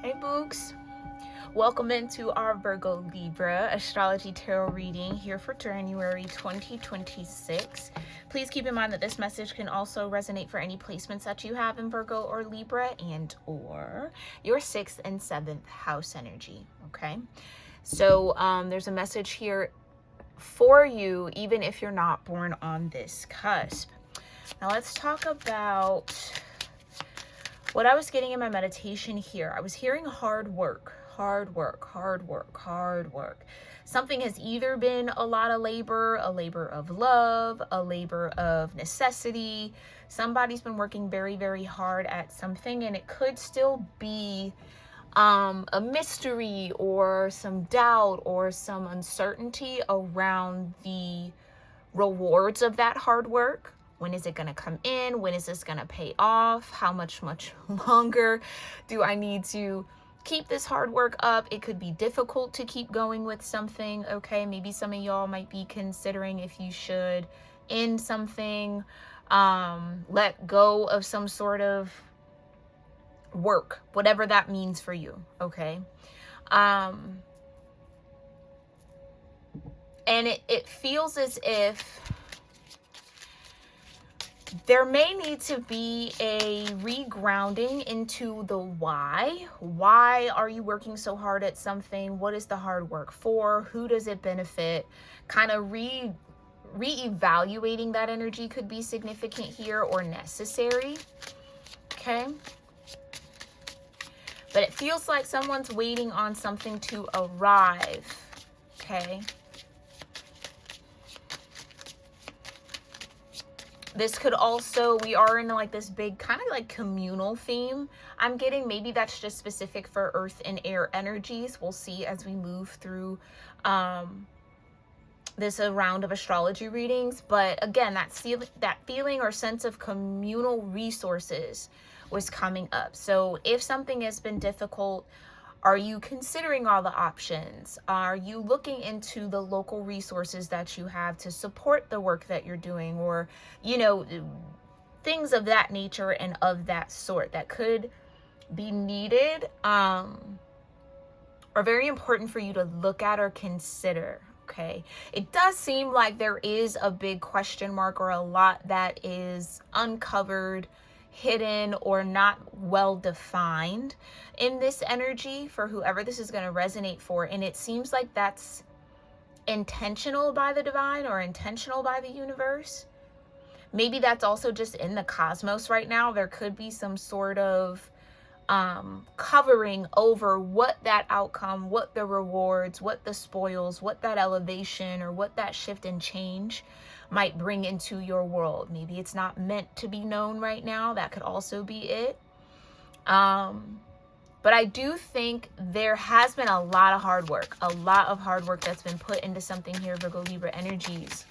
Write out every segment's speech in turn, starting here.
Hey Books, welcome into our Virgo-Libra astrology tarot reading here for January 2026. Please keep in mind that this message can also resonate for any placements that you have in Virgo or Libra and or your 6th and 7th house energy, okay? So there's a message here for you even if you're not born on this cusp. Now let's talk about what I was getting in my meditation here. I was hearing hard work. Something has either been a lot of labor, a labor of love, a labor of necessity. Somebody's been working very, very hard at something, and it could still be a mystery or some doubt or some uncertainty around the rewards of that hard work. When is it going to come in? When is this going to pay off? How much longer do I need to keep this hard work up? It could be difficult to keep going with something, okay? Maybe some of y'all might be considering if you should end something, let go of some sort of work, whatever that means for you, okay? And it feels as if there may need to be a regrounding into the why. Why are you working so hard at something? What is the hard work for? Who does it benefit? Kind of reevaluating that energy could be significant here or necessary. Okay. But it feels like someone's waiting on something to arrive. Okay. This could also, we are in like this big kind of like communal theme. I'm getting, maybe that's just specific for earth and air energies. We'll see as we move through this round of astrology readings. But again, that feeling or sense of communal resources was coming up. So if something has been difficult, are you considering all the options? Are you looking into the local resources that you have to support the work that you're doing, or, you know, things of that nature and of that sort that could be needed or very important for you to look at or consider, okay? It does seem like there is a big question mark or a lot that is uncovered, hidden, or not well defined in this energy for whoever this is going to resonate for. And it seems like that's intentional by the divine or intentional by the universe. Maybe that's also just in the cosmos right now. There could be some sort of covering over what that outcome, what the rewards, what the spoils, what that elevation or what that shift and change might bring into your world. Maybe it's not meant to be known right now. That could also be it. But I do think there has been a lot of hard work that's been put into something here, Virgo Libra energies.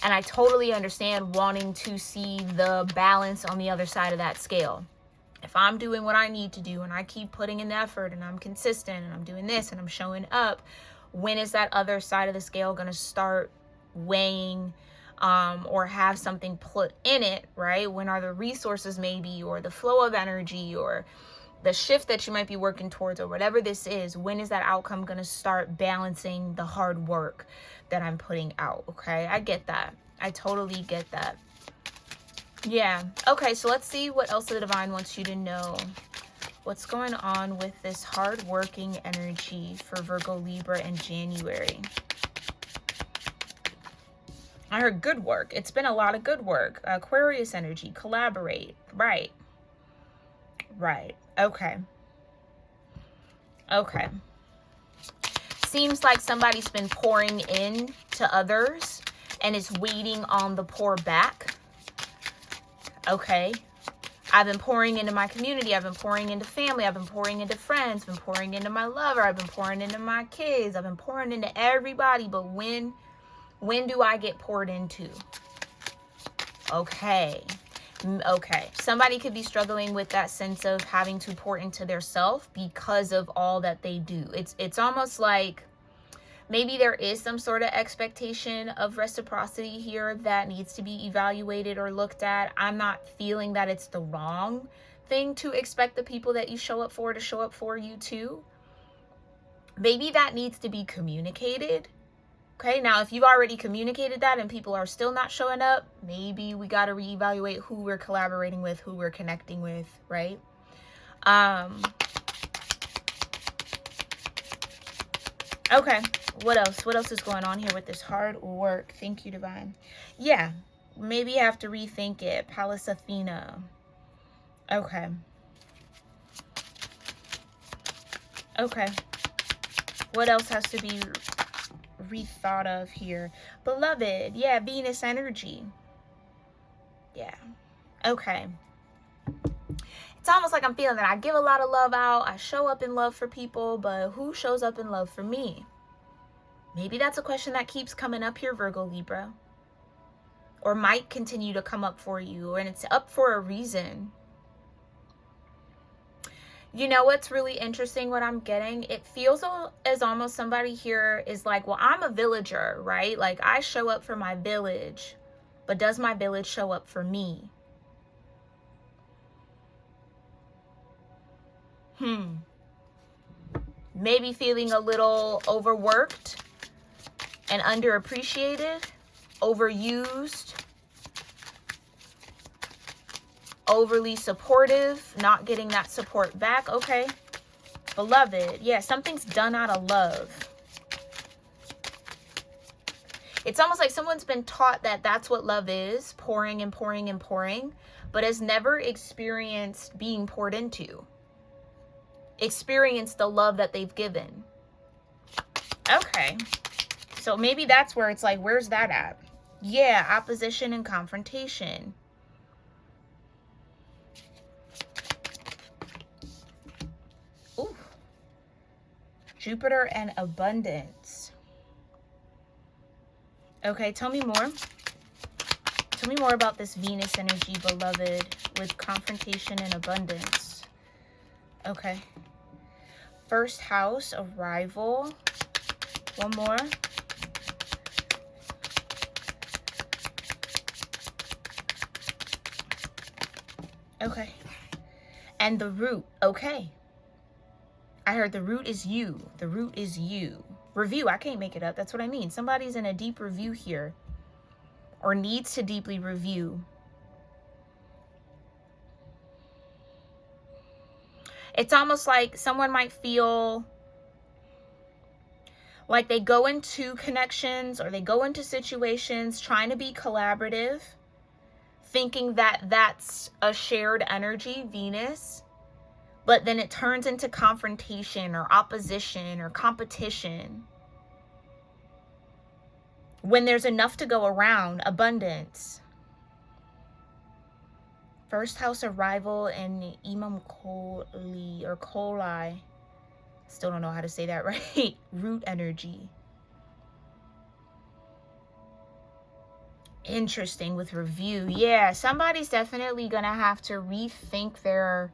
And I totally understand wanting to see the balance on the other side of that scale. If I'm doing what I need to do and I keep putting in the effort and I'm consistent and I'm doing this and I'm showing up, when is that other side of the scale going to start weighing or have something put in it, right? When are the resources maybe, or the flow of energy, or the shift that you might be working towards, or whatever this is, when is that outcome going to start balancing the hard work that I'm putting out? Okay, I get that. I totally get that. Yeah. Okay, so let's see what else the divine wants you to know. What's going on with this hard-working energy for Virgo Libra in January? I heard good work. It's been a lot of good work. Aquarius energy, collaborate. Right. Okay. Seems like somebody's been pouring in to others and is waiting on the pour back. Okay. I've been pouring into my community. I've been pouring into family. I've been pouring into friends. I've been pouring into my lover. I've been pouring into my kids. I've been pouring into everybody. But when do I get poured into? Okay. Somebody could be struggling with that sense of having to pour into their self because of all that they do. It's almost like maybe there is some sort of expectation of reciprocity here that needs to be evaluated or looked at. I'm not feeling that it's the wrong thing to expect the people that you show up for to show up for you too. Maybe that needs to be communicated. Okay, now if you've already communicated that and people are still not showing up, maybe we got to reevaluate who we're collaborating with, who we're connecting with, right? Okay, what else? What else is going on here with this hard work? Thank you, Divine. Yeah, maybe you have to rethink it. Pallas Athena. Okay. Okay. What else has to be rethought of here? Beloved. Yeah, Venus energy. Yeah. Okay. It's almost like I'm feeling that I give a lot of love out. I show up in love for people, but who shows up in love for me? Maybe that's a question that keeps coming up here, Virgo-Libra. Or might continue to come up for you, and it's up for a reason. You know what's really interesting, what I'm getting? It feels as almost somebody here is like, well, I'm a villager, right? Like, I show up for my village, but does my village show up for me? Maybe feeling a little overworked and underappreciated, overused, overly supportive, not getting that support back. Okay. Beloved. Yeah, something's done out of love. It's almost like someone's been taught that that's what love is, pouring and pouring and pouring, but has never experienced being poured into. Experienced the love that they've given. Okay. So maybe that's where it's like, where's that at? Yeah, opposition and confrontation. Ooh. Jupiter and abundance. Okay, tell me more. Tell me more about this Venus energy, beloved, with confrontation and abundance. Okay. First house, arrival. One more. Okay. And the root. Okay. I heard the root is you. The root is you. Review. I can't make it up. That's what I mean. Somebody's in a deep review here. Or needs to deeply review. It's almost like someone might feel like they go into connections or they go into situations trying to be collaborative, thinking that that's a shared energy, Venus, but then it turns into confrontation or opposition or competition. When there's enough to go around, abundance. First house arrival and Imam Koli or Koli. Still don't know how to say that right. Root energy. Interesting with review. Yeah, somebody's definitely going to have to rethink their,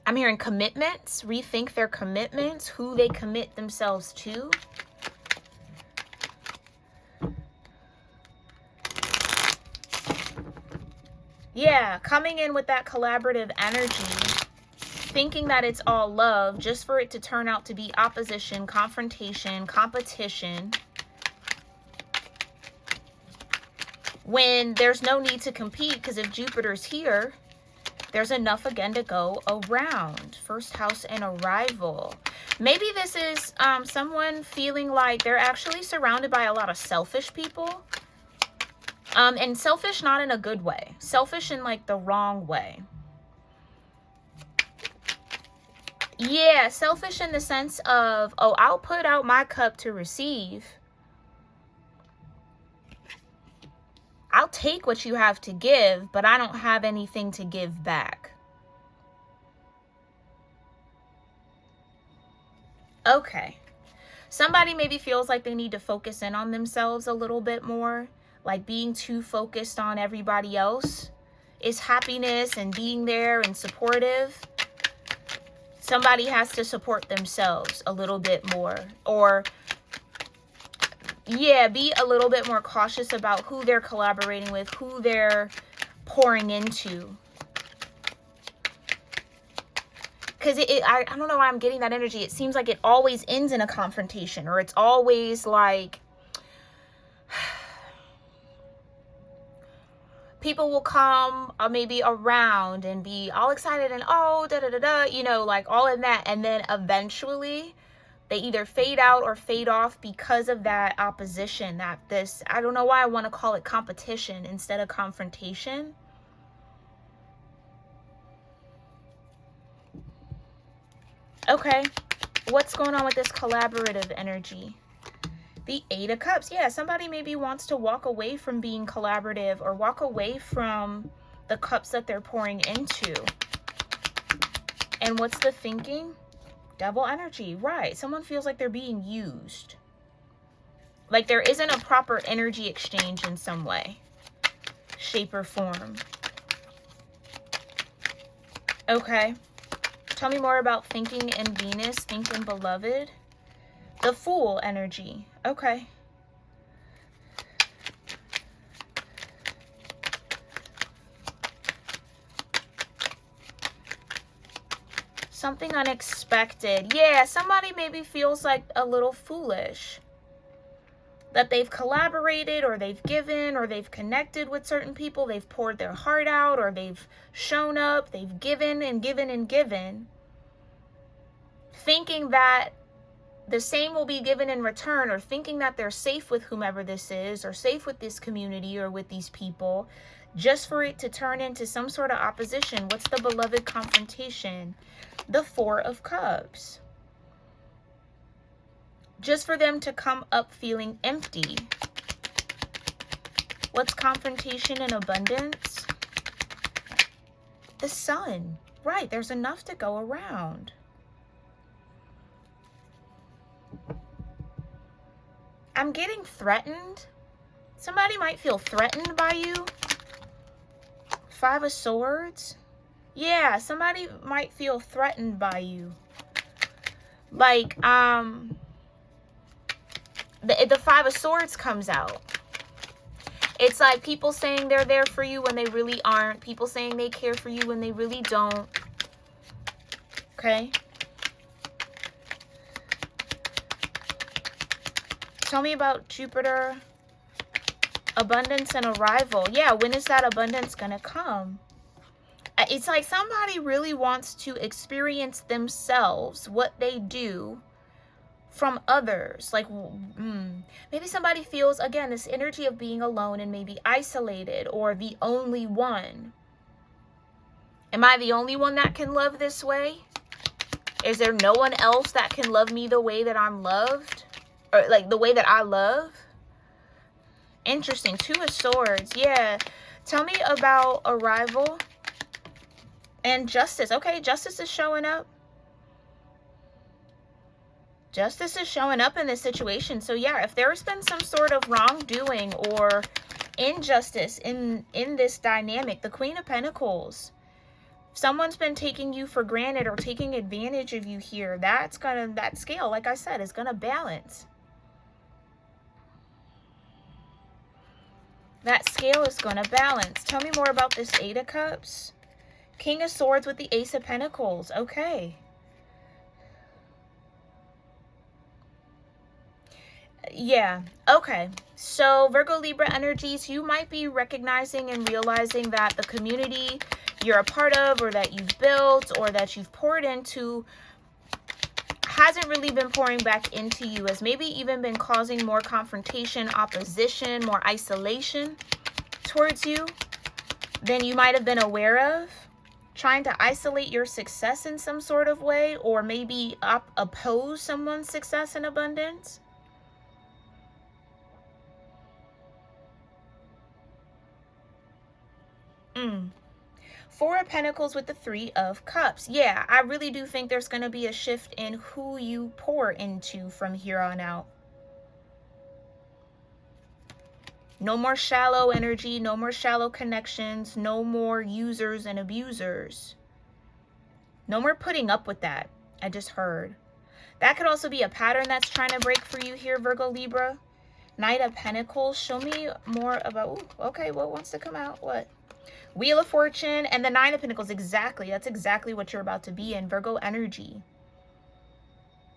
I'm hearing commitments, rethink their commitments, who they commit themselves to. Yeah, coming in with that collaborative energy, thinking that it's all love, just for it to turn out to be opposition, confrontation, competition. When there's no need to compete, because if Jupiter's here, there's enough again to go around. First house and arrival. Maybe this is someone feeling like they're actually surrounded by a lot of selfish people. And selfish not in a good way. Selfish in like the wrong way. Yeah, selfish in the sense of, oh, I'll put out my cup to receive. I'll take what you have to give, but I don't have anything to give back. Okay. Somebody maybe feels like they need to focus in on themselves a little bit more. Like being too focused on everybody else is happiness and being there and supportive. Somebody has to support themselves a little bit more. Or, yeah, be a little bit more cautious about who they're collaborating with, who they're pouring into. because I don't know why I'm getting that energy. It seems like it always ends in a confrontation, or it's always like people will come maybe around and be all excited and oh da da da da, you know, like all in that, and then eventually they either fade out or fade off because of that opposition, that this, I don't know why I want to call it competition instead of confrontation. Okay, what's going on with this collaborative energy? The Eight of Cups. Yeah, somebody maybe wants to walk away from being collaborative or walk away from the cups that they're pouring into. And what's the thinking? Devil energy, right? Someone feels like they're being used. Like there isn't a proper energy exchange in some way, shape, or form. Okay. Tell me more about thinking and Venus, thinking beloved. The Fool energy. Okay. Something unexpected. Yeah, somebody maybe feels like a little foolish. That they've collaborated, or they've given, or they've connected with certain people. They've poured their heart out, or they've shown up. They've given and given and given. Thinking that the same will be given in return, or thinking that they're safe with whomever this is, or safe with this community, or with these people, just for it to turn into some sort of opposition. What's the beloved confrontation? The Four of Cups. Just for them to come up feeling empty. What's confrontation and abundance? The Sun. Right, there's enough to go around. I'm getting threatened. Somebody might feel threatened by you. Five of Swords. Yeah, somebody might feel threatened by you. Like, the Five of Swords comes out. It's like people saying they're there for you when they really aren't. People saying they care for you when they really don't. Okay? Tell me about Jupiter, abundance and arrival. Yeah, when is that abundance going to come? It's like somebody really wants to experience themselves, what they do, from others. Like, maybe somebody feels, again, this energy of being alone and maybe isolated, or the only one. Am I the only one that can love this way? Is there no one else that can love me the way that I'm loved? Or like the way that I love? Interesting. Two of Swords. Yeah. Tell me about arrival and justice. Okay, justice is showing up. Justice is showing up in this situation. So yeah, if there's been some sort of wrongdoing or injustice in this dynamic, the Queen of Pentacles, someone's been taking you for granted or taking advantage of you here, that scale, like I said, is gonna balance. That scale is gonna balance. Tell me more about this Eight of Cups. King of Swords with the Ace of Pentacles. Okay. Yeah, okay. So Virgo Libra energies, you might be recognizing and realizing that the community you're a part of, or that you've built, or that you've poured into, hasn't really been pouring back into you, has maybe even been causing more confrontation, opposition, more isolation towards you than you might have been aware of. Trying to isolate your success in some sort of way, or maybe oppose someone's success and abundance. Four of Pentacles with the Three of Cups. Yeah, I really do think there's going to be a shift in who you pour into from here on out. No more shallow energy, no more shallow connections, no more users and abusers. No more putting up with that, I just heard. That could also be a pattern that's trying to break for you here, Virgo Libra. Knight of Pentacles. Show me more about, ooh, okay, what wants to come out? What? Wheel of Fortune and the Nine of Pentacles. Exactly. That's exactly what you're about to be in. Virgo energy.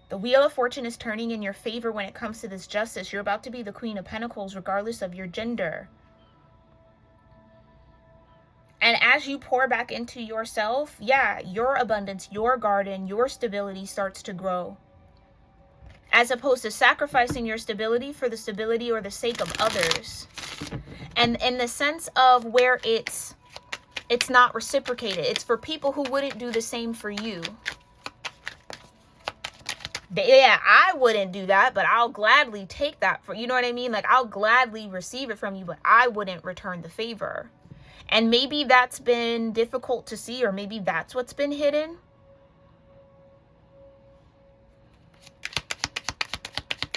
The Wheel of Fortune is turning in your favor when it comes to this justice. You're about to be the Queen of Pentacles regardless of your gender. And as you pour back into yourself, yeah, your abundance, your garden, your stability starts to grow. As opposed to sacrificing your stability for the stability or the sake of others. And in the sense of where it's not reciprocated. It's for people who wouldn't do the same for you. Yeah, I wouldn't do that, but I'll gladly take that for, you know what I mean? Like, I'll gladly receive it from you, but I wouldn't return the favor. And maybe that's been difficult to see, or maybe that's what's been hidden.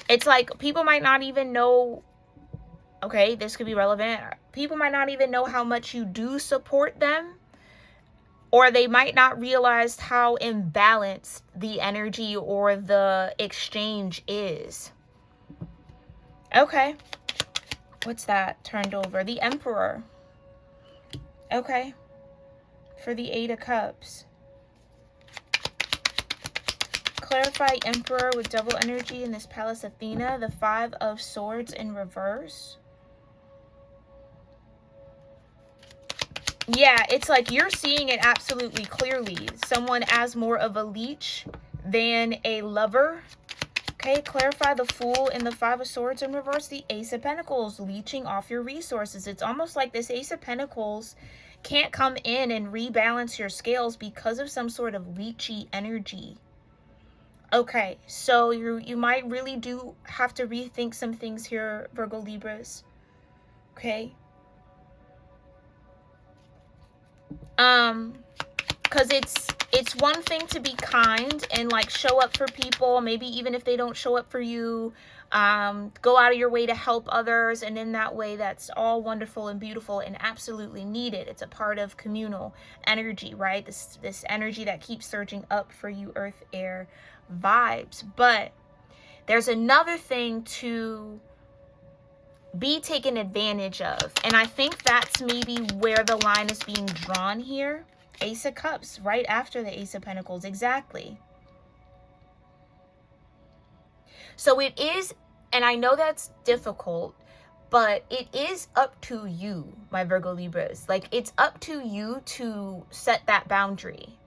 It's like people might not even know, okay, this could be relevant. People might not even know how much you do support them, or they might not realize how imbalanced the energy or the exchange is. Okay. What's that turned over? The Emperor. Okay. For the Eight of Cups. Clarify Emperor with double energy in this Palace Athena. The Five of Swords in reverse. Yeah, it's like you're seeing it absolutely clearly. Someone as more of a leech than a lover. Okay, clarify the Fool in the Five of Swords in reverse. The Ace of Pentacles, leeching off your resources. It's almost like this Ace of Pentacles can't come in and rebalance your scales because of some sort of leechy energy. Okay, so you might really do have to rethink some things here, Virgo Libras. Okay. Because it's one thing to be kind and like show up for people, maybe even if they don't show up for you, go out of your way to help others, and in that way that's all wonderful and beautiful and absolutely needed. It's a part of communal energy, right? This energy that keeps surging up for you earth air vibes. But there's another thing to be taken advantage of, and I think that's maybe where the line is being drawn here. Ace of Cups right after the Ace of Pentacles. Exactly. So it is, and I know that's difficult, but it is up to you, my Virgo Libras. Like, it's up to you to set that boundary.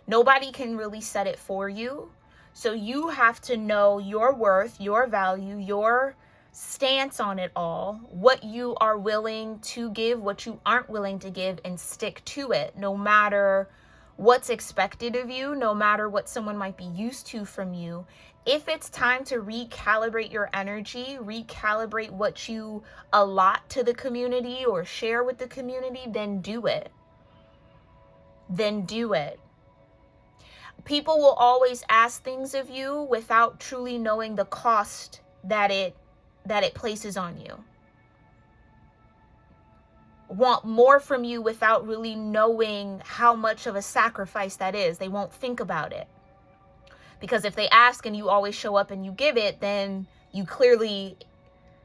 Nobody can really set it for you. So you have to know your worth, your value, your stance on it all, what you are willing to give, what you aren't willing to give, and stick to it, no matter what's expected of you, no matter what someone might be used to from you. If it's time to recalibrate your energy, recalibrate what you allot to the community or share with the community, then do it. Then do it. People will always ask things of you without truly knowing the cost that it places on you. Want more from you without really knowing how much of a sacrifice that is. They won't think about it. Because if they ask and you always show up and you give it, then you clearly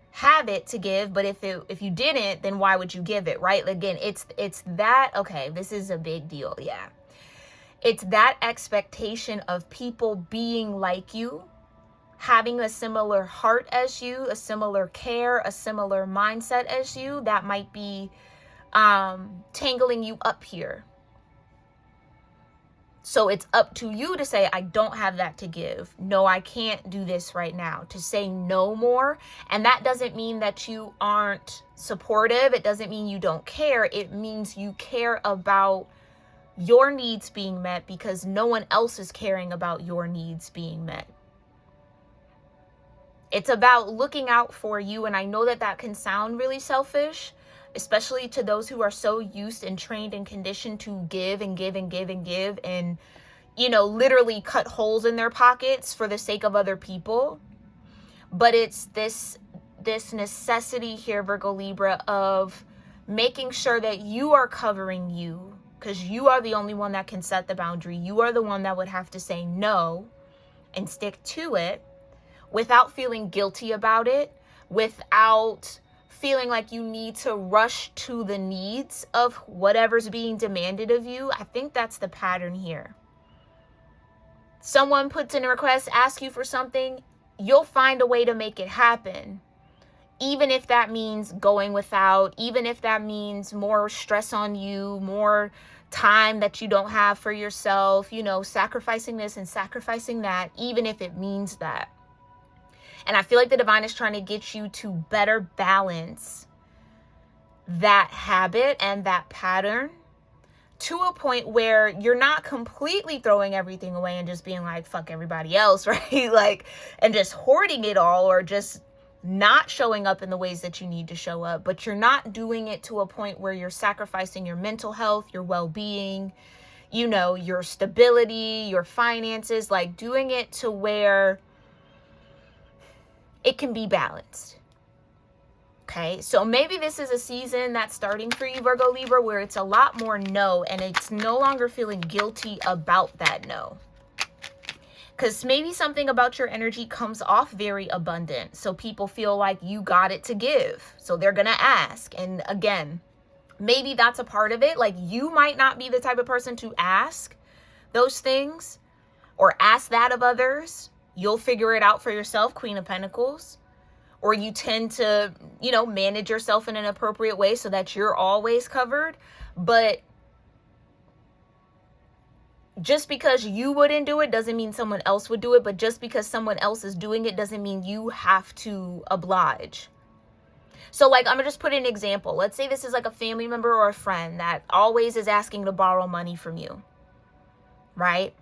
have it to give. But if you didn't, then why would you give it, right? Again, it's that, okay, this is a big deal, yeah. It's that expectation of people being like you, having a similar heart as you, a similar care, a similar mindset as you, that might be tangling you up here. So it's up to you to say, I don't have that to give. No, I can't do this right now. To say no more. And that doesn't mean that you aren't supportive. It doesn't mean you don't care. It means you care about your needs being met because no one else is caring about your needs being met. It's about looking out for you. And I know that that can sound really selfish, especially to those who are so used and trained and conditioned to give and give and give and give and, you know, literally cut holes in their pockets for the sake of other people. But it's this necessity here, Virgo Libra, of making sure that you are covering you, because you are the only one that can set the boundary. You are the one that would have to say no and stick to it without feeling guilty about it, without feeling like you need to rush to the needs of whatever's being demanded of you. I think that's the pattern here. Someone puts in a request, asks you for something, you'll find a way to make it happen. Even if that means going without, even if that means more stress on you, more time that you don't have for yourself, you know, sacrificing this and sacrificing that, even if it means that. And I feel like the divine is trying to get you to better balance that habit and that pattern to a point where you're not completely throwing everything away and just being like, fuck everybody else, right? Like, and just hoarding it all, or just not showing up in the ways that you need to show up, but you're not doing it to a point where you're sacrificing your mental health, your well-being, you know, your stability, your finances, like doing it to where it can be balanced. Okay, so maybe this is a season that's starting for you, Virgo Libra, where it's a lot more no, and it's no longer feeling guilty about that no. Because maybe something about your energy comes off very abundant, so people feel like you got it to give, so they're gonna ask. And again, maybe that's a part of it. Like, you might not be the type of person to ask those things or ask that of others. You'll figure it out for yourself, Queen of Pentacles. Or you tend to, you know, manage yourself in an appropriate way so that you're always covered. But just because you wouldn't do it doesn't mean someone else would do it. But just because someone else is doing it doesn't mean you have to oblige. So, like, I'm gonna just put an example. Let's say this is like a family member or a friend that always is asking to borrow money from you, right?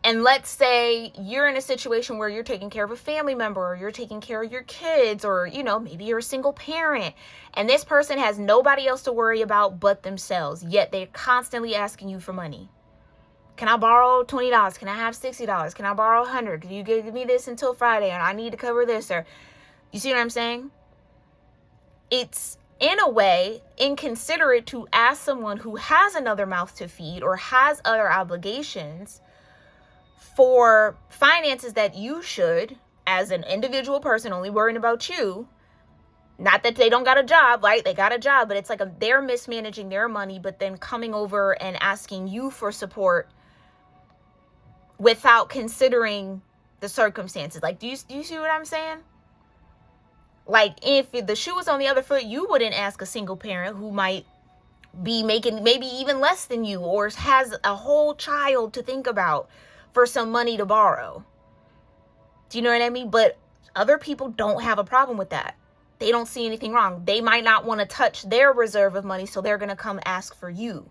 And let's say you're in a situation where you're taking care of a family member, or you're taking care of your kids, or, you know, maybe you're a single parent, and this person has nobody else to worry about but themselves, yet they're constantly asking you for money. Can I borrow $20? Can I have $60? Can I borrow $100? Can you give me this until Friday, and I need to cover this? Or, you see what I'm saying? It's, in a way, inconsiderate to ask someone who has another mouth to feed or has other obligations for finances that you should, as an individual person, only worrying about you. Not that they don't got a job, right? They got a job, but it's like they're mismanaging their money, but then coming over and asking you for support without considering the circumstances. Like, do you see what I'm saying? Like, if the shoe was on the other foot, you wouldn't ask a single parent who might be making maybe even less than you, or has a whole child to think about, for some money to borrow. Do you know what I mean? But other people don't have a problem with that. They don't see anything wrong. They might not want to touch their reserve of money, so they're going to come ask for you.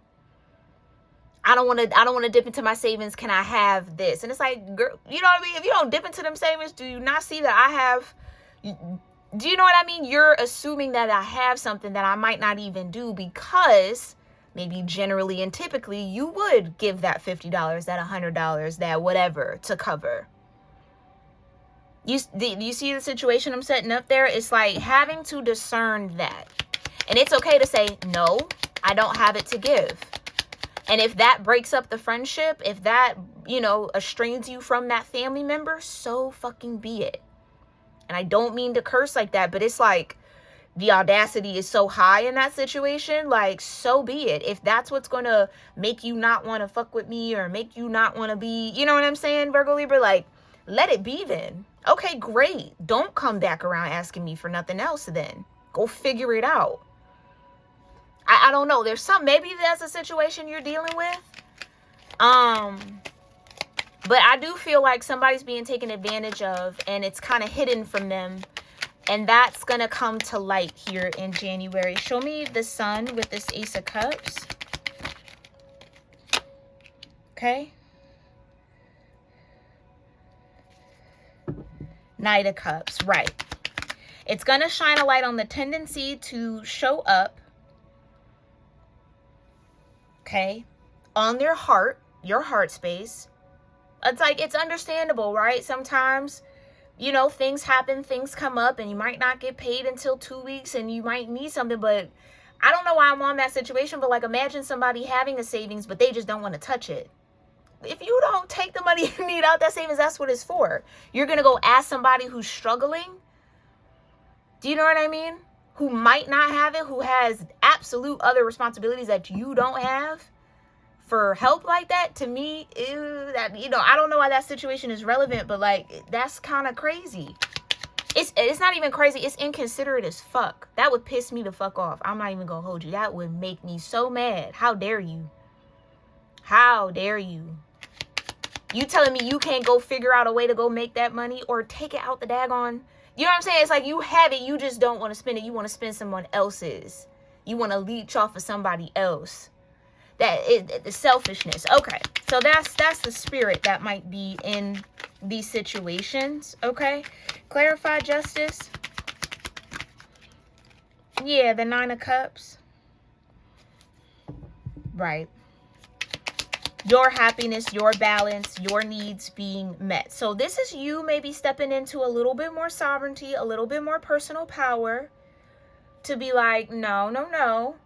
I don't want to dip into my savings. Can I have this? And it's like, girl, you know what I mean? If you don't dip into them savings, do you not see that I have? Do you know what I mean? You're assuming that I have something that I might not even do, because maybe generally and typically you would give that $50, that $100, that whatever to cover. You see the situation I'm setting up there? It's like having to discern that. And it's okay to say, no, I don't have it to give. And if that breaks up the friendship, if that, you know, estranges you from that family member, so fucking be it. And I don't mean to curse like that, but it's like, the audacity is so high in that situation, like, so be it. If that's what's going to make you not want to fuck with me, or make you not want to be, you know what I'm saying, Virgo Libra, like, let it be then. Okay, great. Don't come back around asking me for nothing else then. Go figure it out. I don't know. There's maybe that's a situation you're dealing with. But I do feel like somebody's being taken advantage of, and it's kind of hidden from them. And that's going to come to light here in January. Show me the sun with this Ace of Cups. Okay. Knight of Cups. Right. It's going to shine a light on the tendency to show up. Okay. On your heart space. It's like, it's understandable, right? Sometimes, you know, things happen, things come up, and you might not get paid until 2 weeks, and you might need something. But I don't know why I'm on that situation, but like, imagine somebody having a savings, but they just don't want to touch it. If you don't take the money you need out that savings, that's what it's for. You're going to go ask somebody who's struggling Do you know what I mean? Who might not have it, who has absolute other responsibilities that you don't have, for help like that, to me, ew, that, you know, I don't know why that situation is relevant, but like, that's kind of crazy. It's not even crazy, it's inconsiderate as fuck. That would piss me the fuck off. I'm not even gonna hold you. That would make me so mad. How dare you? How dare you? You telling me you can't go figure out a way to go make that money or take it out the daggone. You know what I'm saying? It's like you have it, you just don't want to spend it. You want to spend someone else's. You want to leech off of somebody else. That is the selfishness. Okay, so that's the spirit that might be in these situations. Okay, clarify justice. Yeah, the 9 of Cups. Right. Your happiness, your balance, your needs being met. So this is you maybe stepping into a little bit more sovereignty, a little bit more personal power, to be like, no, no, no.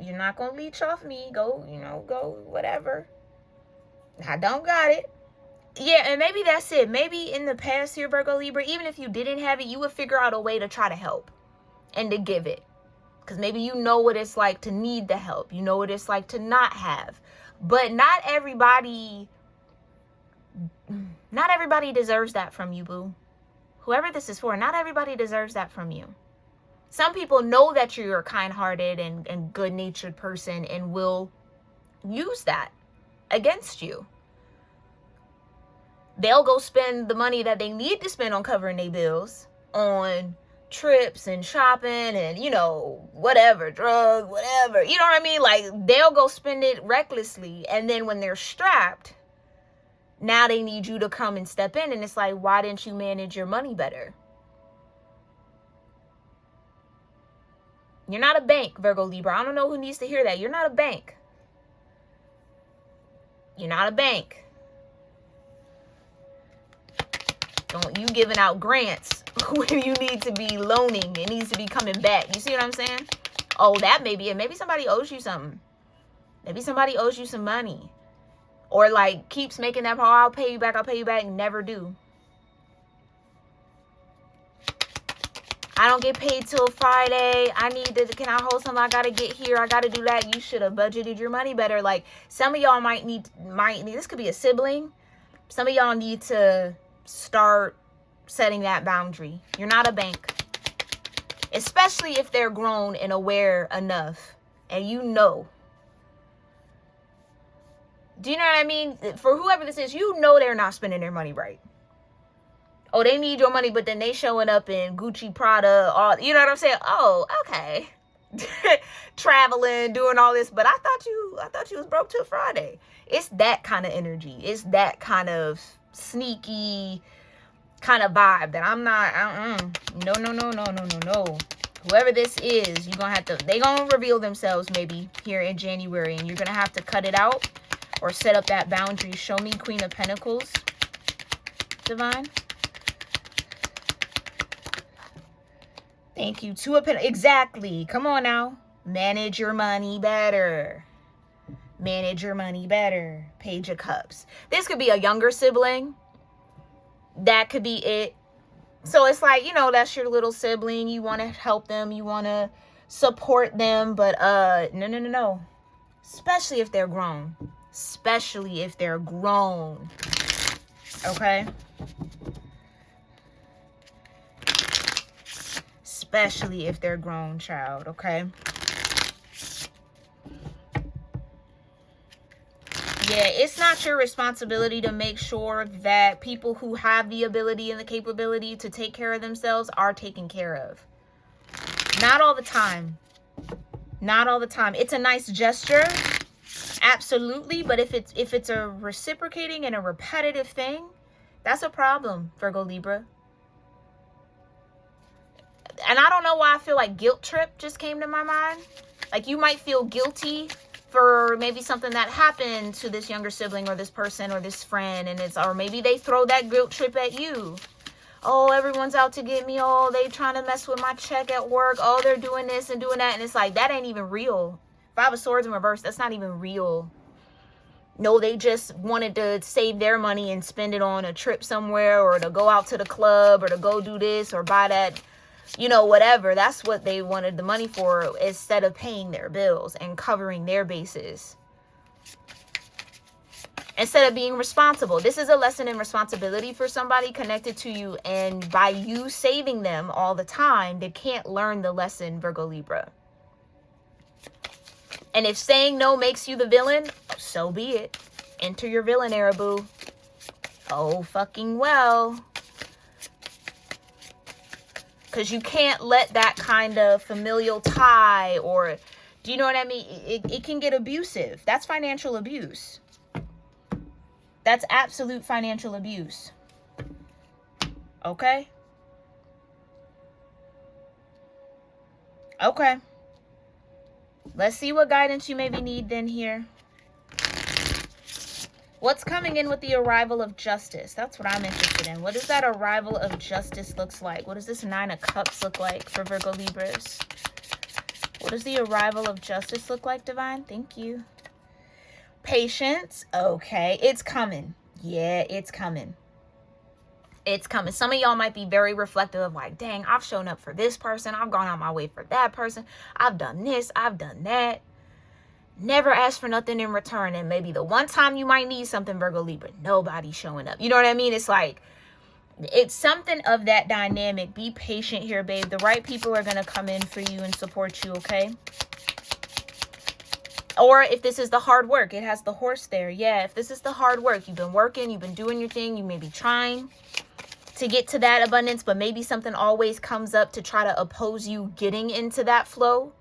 You're not going to leech off me. Go, you know, go whatever. I don't got it. Yeah, and maybe that's it. Maybe in the past here, Virgo Libra, even if you didn't have it, you would figure out a way to try to help and to give it. Because maybe you know what it's like to need the help. You know what it's like to not have. But not everybody deserves that from you, boo. Whoever this is for, not everybody deserves that from you. Some people know that you're a kind-hearted and good-natured person and will use that against you. They'll go spend the money that they need to spend on covering their bills, on trips and shopping and, you know, whatever, drugs, whatever. You know what I mean? Like, they'll go spend it recklessly. And then when they're strapped, now they need you to come and step in. And it's like, why didn't you manage your money better? You're not a bank, Virgo Libra. I don't know who needs to hear that. You're not a bank. You're not a bank. Don't you giving out grants when you need to be loaning. It needs to be coming back. You see what I'm saying? Oh, that may be it. Maybe somebody owes you something. Maybe somebody owes you some money. Or like keeps making that, oh, I'll pay you back, never do. I don't get paid till Friday. I need to, can I hold something? I got to get here. I got to do that. You should have budgeted your money better. Like, some of y'all might need, this could be a sibling. Some of y'all need to start setting that boundary. You're not a bank. Especially if they're grown and aware enough. And you know. Do you know what I mean? For whoever this is, you know they're not spending their money right. Oh, they need your money, but then they showing up in Gucci, Prada, all, you know what I'm saying? Oh, okay. Traveling, doing all this, but I thought you was broke till Friday. It's that kind of energy. It's that kind of sneaky kind of vibe that I'm not, no. Whoever this is, you're gonna have to, they gonna reveal themselves maybe here in January, and you're gonna have to cut it out or set up that boundary. Show me Queen of Pentacles, Divine. Thank you. 2 of Pentacles. Exactly. Come on now. Manage your money better. Manage your money better. Page of Cups. This could be a younger sibling. That could be it. So it's like, you know, that's your little sibling. You want to help them. You want to support them. But no. Especially if they're grown. Especially if they're grown. Okay? Especially if they're grown, child, okay? Yeah, it's not your responsibility to make sure that people who have the ability and the capability to take care of themselves are taken care of. Not all the time. Not all the time. It's a nice gesture, absolutely, but if it's a reciprocating and a repetitive thing, that's a problem, Virgo Libra. And I don't know why I feel like guilt trip just came to my mind. Like, you might feel guilty for maybe something that happened to this younger sibling or this person or this friend, and or maybe they throw that guilt trip at you. Oh, everyone's out to get me. Oh, they trying to mess with my check at work. Oh, they're doing this and doing that. And it's like, that ain't even real. 5 of Swords in reverse, that's not even real. No, they just wanted to save their money and spend it on a trip somewhere, or to go out to the club, or to go do this, or buy that you know, whatever. That's what they wanted the money for, instead of paying their bills and covering their bases. Instead of being responsible. This is a lesson in responsibility for somebody connected to you. And by you saving them all the time, they can't learn the lesson, Virgo Libra. And if saying no makes you the villain, so be it. Enter your villain era, boo. Oh, fucking well. Because you can't let that kind of familial tie, or, do you know what I mean? It can get abusive. That's financial abuse. That's absolute financial abuse. Okay? Okay. Let's see what guidance you maybe need then here. What's coming in with the arrival of justice? That's what I'm interested in. What does that arrival of justice looks like? What does this 9 of Cups look like for Virgo Libras? What does the arrival of justice look like, Divine? Thank you. Patience. Okay, it's coming. Yeah, it's coming. It's coming. Some of y'all might be very reflective of like, dang, I've shown up for this person. I've gone out my way for that person. I've done this. I've done that. Never asked for nothing in return. And maybe the one time you might need something, Virgo Libra, nobody's showing up. You know what I mean? It's like, it's something of that dynamic. Be patient here, babe. The right people are going to come in for you and support you, okay? Or if this is the hard work, it has the horse there. Yeah, if this is the hard work, you've been working, you've been doing your thing, you may be trying to get to that abundance, but maybe something always comes up to try to oppose you getting into that flow.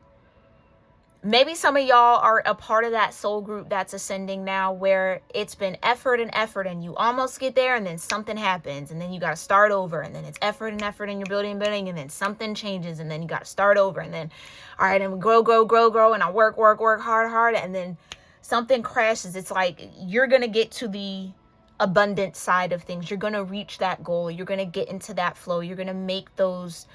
Maybe some of y'all are a part of that soul group that's ascending now, where it's been effort and you almost get there, and then something happens, and then you got to start over, and then it's effort, and you're building, and then something changes, and then you got to start over, and then, all right, and we grow, and I work hard, and then something crashes. It's like you're going to get to the abundant side of things. You're going to reach that goal. You're going to get into that flow. You're going to make those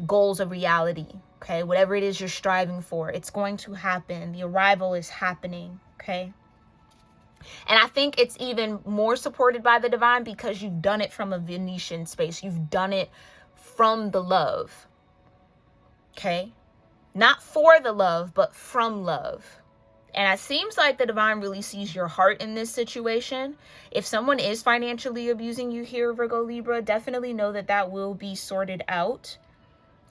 goals a reality. Okay, whatever it is you're striving for, it's going to happen. The arrival is happening, okay? And I think it's even more supported by the divine because you've done it from a Venetian space. You've done it from the love, okay? Not for the love, but from love. And it seems like the divine really sees your heart in this situation. If someone is financially abusing you here, Virgo Libra, definitely know that that will be sorted out.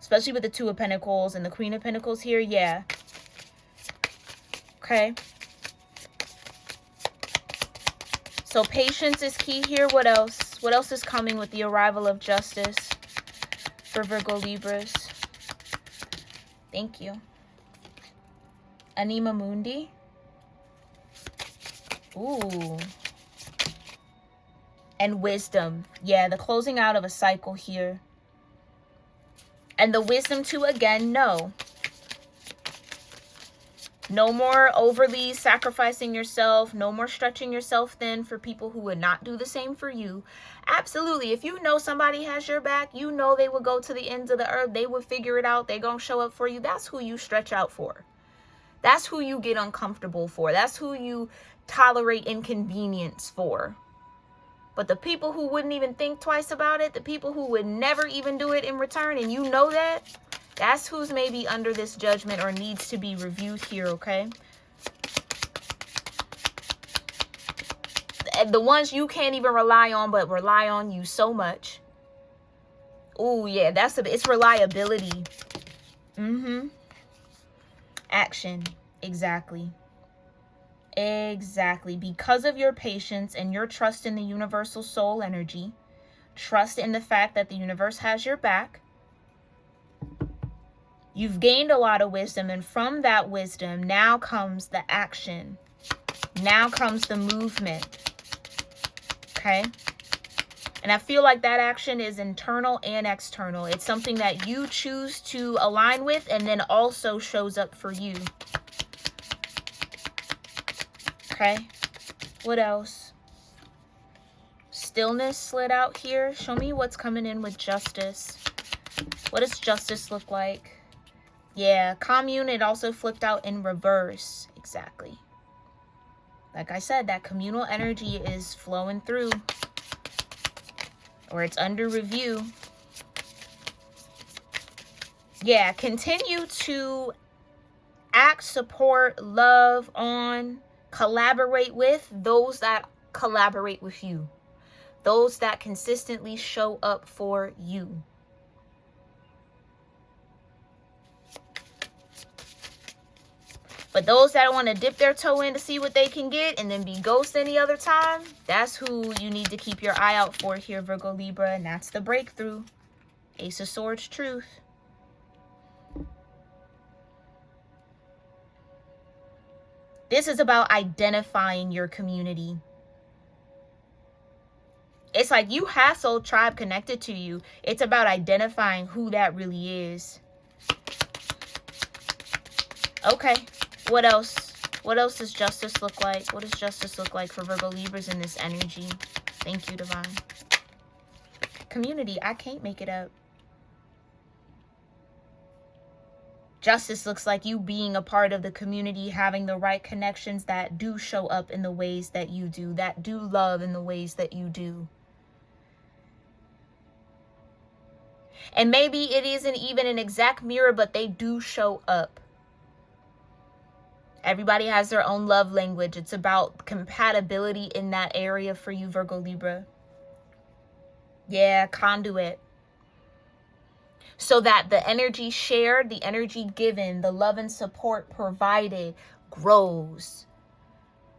Especially with the 2 of Pentacles and the Queen of Pentacles here. Yeah. Okay. So patience is key here. What else? What else is coming with the arrival of justice for Virgo Libras? Thank you. Anima Mundi. Ooh. And wisdom. Yeah, the closing out of a cycle here. And the wisdom to, again, no. No more overly sacrificing yourself. No more stretching yourself thin for people who would not do the same for you. Absolutely. If you know somebody has your back, you know they will go to the ends of the earth. They will figure it out. They're going to show up for you. That's who you stretch out for. That's who you get uncomfortable for. That's who you tolerate inconvenience for. But the people who wouldn't even think twice about it, the people who would never even do it in return, and you know that, that's who's maybe under this judgment or needs to be reviewed here, okay? The ones you can't even rely on, but rely on you so much. Oh, yeah, it's reliability. Action, exactly. Exactly. Because of your patience and your trust in the universal soul energy, trust in the fact that the universe has your back, you've gained a lot of wisdom, and from that wisdom now comes the action. Now comes the movement. Okay? And I feel like that action is internal and external. It's something that you choose to align with and then also shows up for you. Okay, what else? Stillness slid out here. Show me what's coming in with justice. What does justice look like? Yeah, commune, it also flipped out in reverse. Exactly. Like I said, that communal energy is flowing through. Or it's under review. Yeah, continue to act, support, love on, collaborate with those that collaborate with you. Those that consistently show up for you. But those that want to dip their toe in to see what they can get and then be ghost any other time, that's who you need to keep your eye out for here, Virgo Libra. And that's the breakthrough. Ace of Swords, truth. This is about identifying your community. It's like you have soul tribe connected to you. It's about identifying who that really is. Okay, what else? What else does justice look like? What does justice look like for Virgo Libras in this energy? Thank you, Divine. Community, I can't make it up. Justice looks like you being a part of the community, having the right connections that do show up in the ways that you do, that do love in the ways that you do. And maybe it isn't even an exact mirror, but they do show up. Everybody has their own love language. It's about compatibility in that area for you, Virgo Libra. Yeah, conduit. So that the energy shared, the energy given, the love and support provided grows.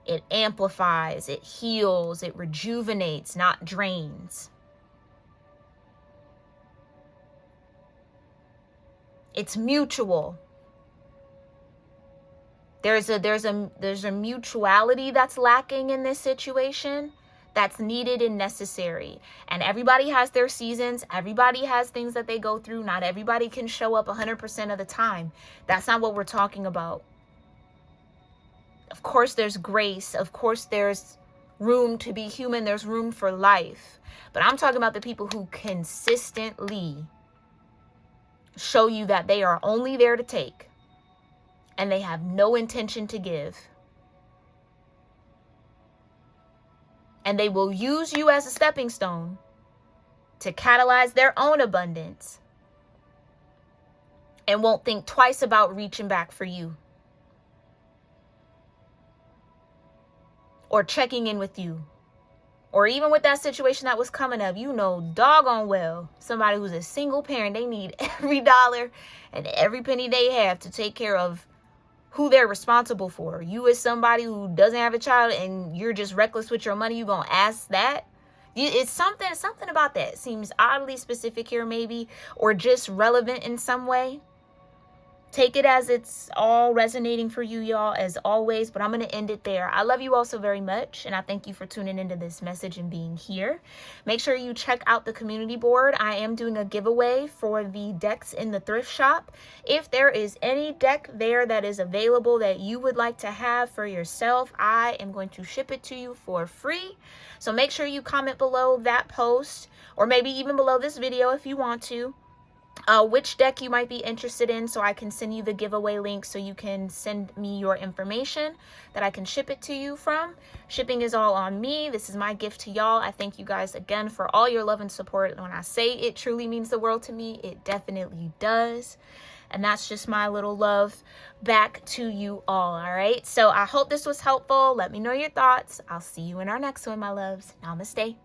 It amplifies, it heals, it rejuvenates, not drains. It's mutual. There's a mutuality that's lacking in this situation that's needed and necessary. And everybody has their seasons. Everybody has things that they go through. Not everybody can show up 100% of the time. That's not what we're talking about. Of course, there's grace. Of course, there's room to be human. There's room for life. But I'm talking about the people who consistently show you that they are only there to take. And they have no intention to give. And they will use you as a stepping stone to catalyze their own abundance. And won't think twice about reaching back for you. Or checking in with you. Or even with that situation that was coming up, you know doggone well, somebody who's a single parent, they need every dollar and every penny they have to take care of who they're responsible for. You as somebody who doesn't have a child and you're just reckless with your money, you gonna ask that? It's something about that seems oddly specific here maybe, or just relevant in some way. Take it as it's all resonating for you, y'all, as always, but I'm going to end it there. I love you all so very much, and I thank you for tuning into this message and being here. Make sure you check out the community board. I am doing a giveaway for the decks in the thrift shop. If there is any deck there that is available that you would like to have for yourself, I am going to ship it to you for free. So make sure you comment below that post, or maybe even below this video if you want to. Which deck you might be interested in, so I can send you the giveaway link so you can send me your information that I can ship it to you from. Shipping is all on me. This is my gift to y'all. I thank you guys again for all your love and support. When I say it truly means the world to me, it definitely does. And that's just my little love back to you all right? So I hope this was helpful. Let me know your thoughts. I'll see you in our next one, my loves. Namaste.